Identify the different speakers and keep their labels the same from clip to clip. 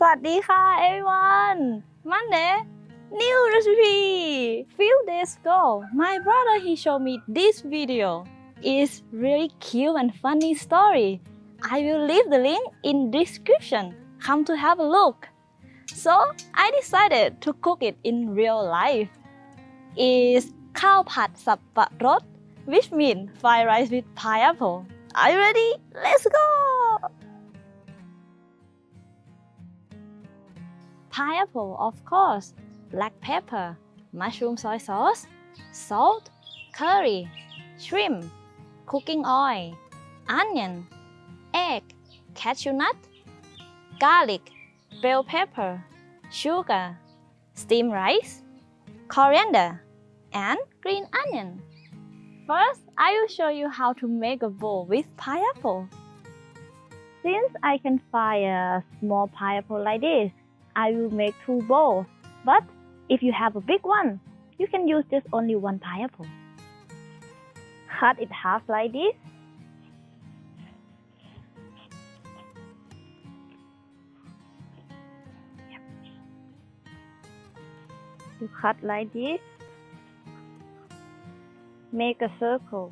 Speaker 1: สวัสดีค่ะ everyone Monday new recipe few days ago my brother he showed me this video it's really cute and funny story I will leave the link in description come to have a look so I decided to cook it in real life is ข้าวผัดสับปะรด which means fried rice with pineapple are you ready let's go pineapple of course, black pepper, mushroom soy sauce, salt, curry, shrimp, cooking oil, onion, egg, cashew nut, garlic, bell pepper, sugar, steamed rice, coriander, and green onion. First, I will show you how to make a bowl with pineapple. Since I can find a small pineapple like this, I will make 2 bowls, but if you have a big one, you can use just only 1 pineapple. Cut it half like this. You cut like this. Make a circle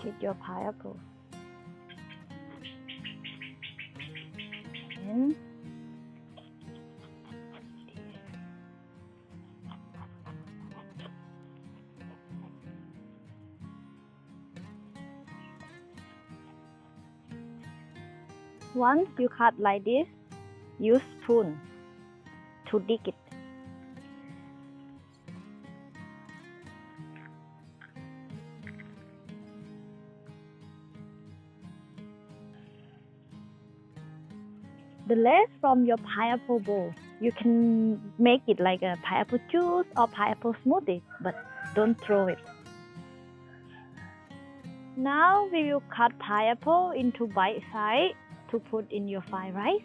Speaker 1: with your pineapple. And once you cut like this, use spoon to dig it. The rest from your pineapple bowl, you can make it like a pineapple juice or pineapple smoothie, but don't throw it. Now we will cut pineapple into bite size to put in your fried rice.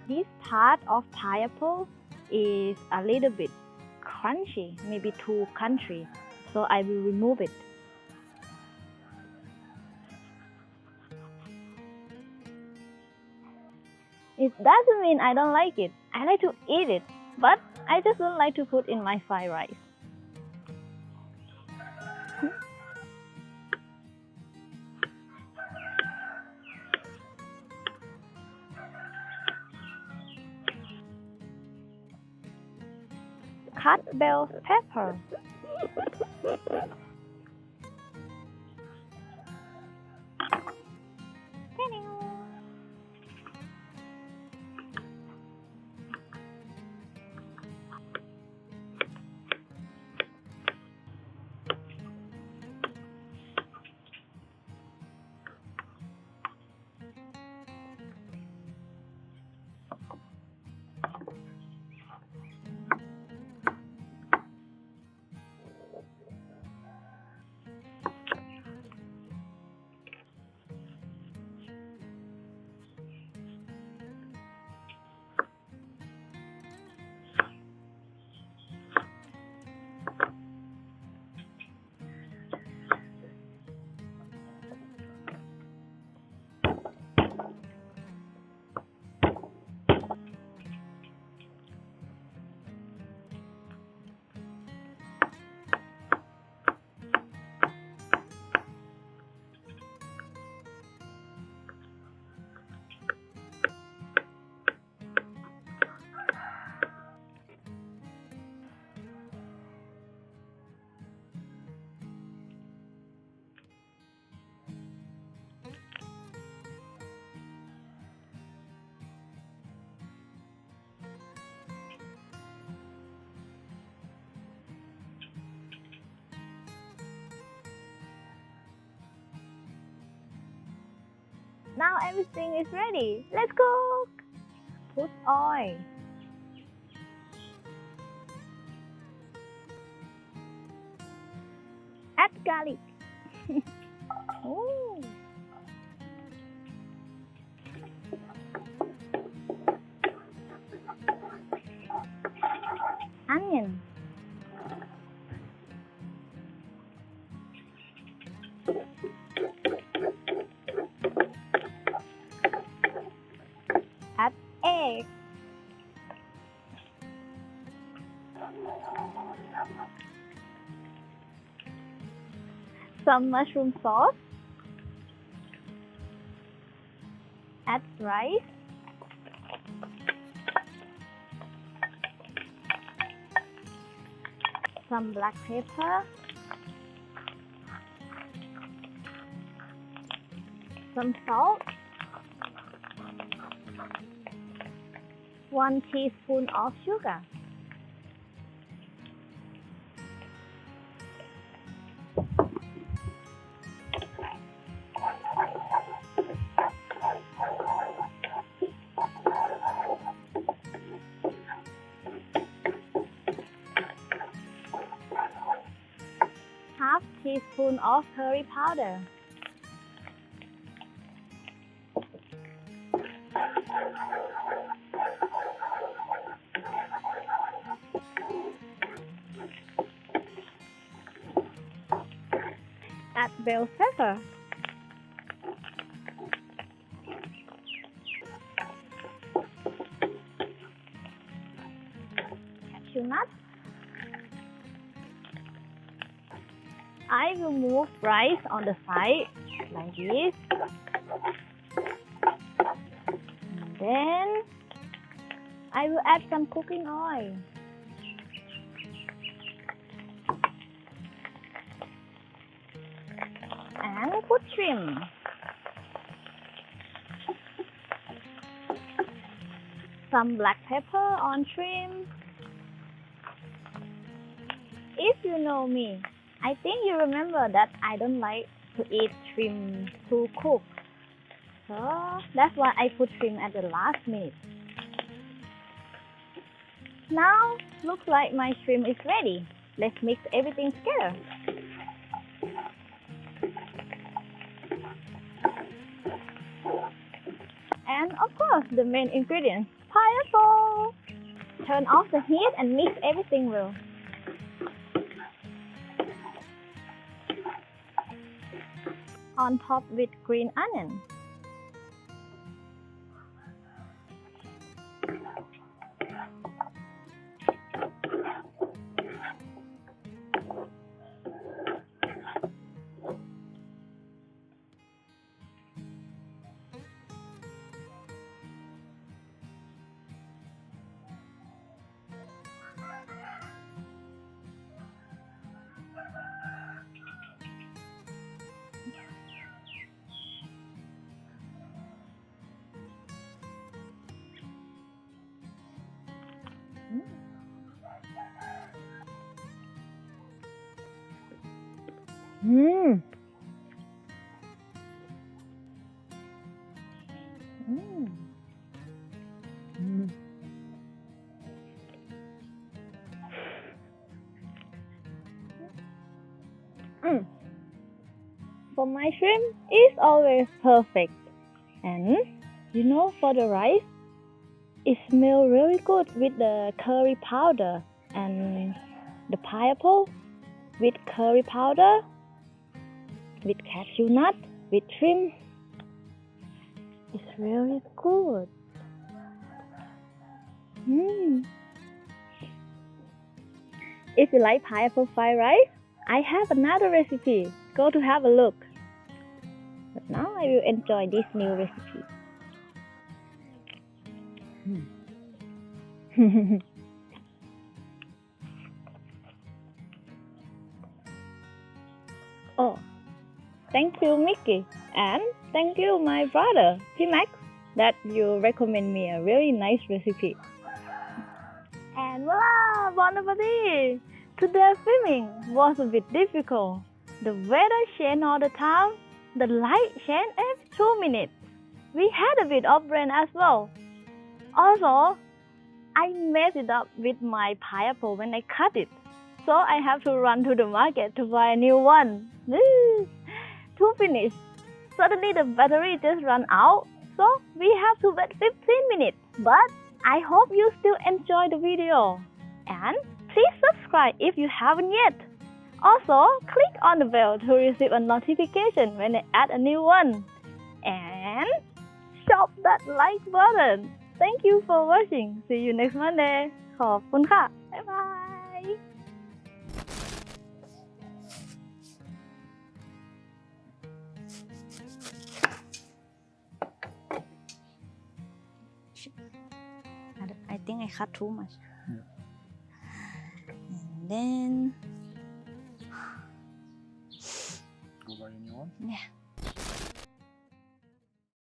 Speaker 1: This part of pineapple is a little bit crunchy, maybe too crunchy, so I will remove it. It doesn't mean I don't like it. I like to eat it, but I just don't like to put in my fried rice. Cut bell pepper. Now everything is ready. Let's cook. Put oil. Add garlic. Ooh. onion. Add egg. Some mushroom sauce. Add rice. Some black pepper. Some salt. 1 teaspoon of sugar. Half teaspoon of curry powder. Add bell pepper. Cashew nuts. I will move rice on the side like this. And then I will add some cooking oil. And put shrimp. Some black pepper on shrimp. If you know me, I think you remember that I don't like to eat shrimp too cooked. So that's why I put shrimp at the last minute. Now looks like my shrimp is ready. Let's mix everything together. And of course, the main ingredient, pineapple. Turn off the heat and mix everything well. On top with green onion. For my shrimp, it's always perfect. And you know, for the rice, it smells really good with the curry powder and the pineapple with curry powder, with cashew nut, with shrimp. It's really good. If you like pineapple fried rice, I have another recipe. Go to have a look. But now I will enjoy this new recipe. Oh, thank you, Mickey, and thank you, my brother, T-Max, that you recommend me a really nice recipe. And voila, bon appetit! Today's filming was a bit difficult. The weather changed all the time. The light changed every 2 minutes. We had a bit of rain as well. Also, I messed it up with my pineapple when I cut it. So I have to run to the market to buy a new one. To finish, suddenly the battery just ran out. So we have to wait 15 minutes. But I hope you still enjoy the video. And Please subscribe if you haven't yet. Also, click on the bell to receive a notification when I add a new one. And shop that like button. Thank you for watching. See you next Monday. ขอบคุณค่ะ บ๊ายบาย I think I cut too much. And then
Speaker 2: Go buy a new one?
Speaker 1: yeah.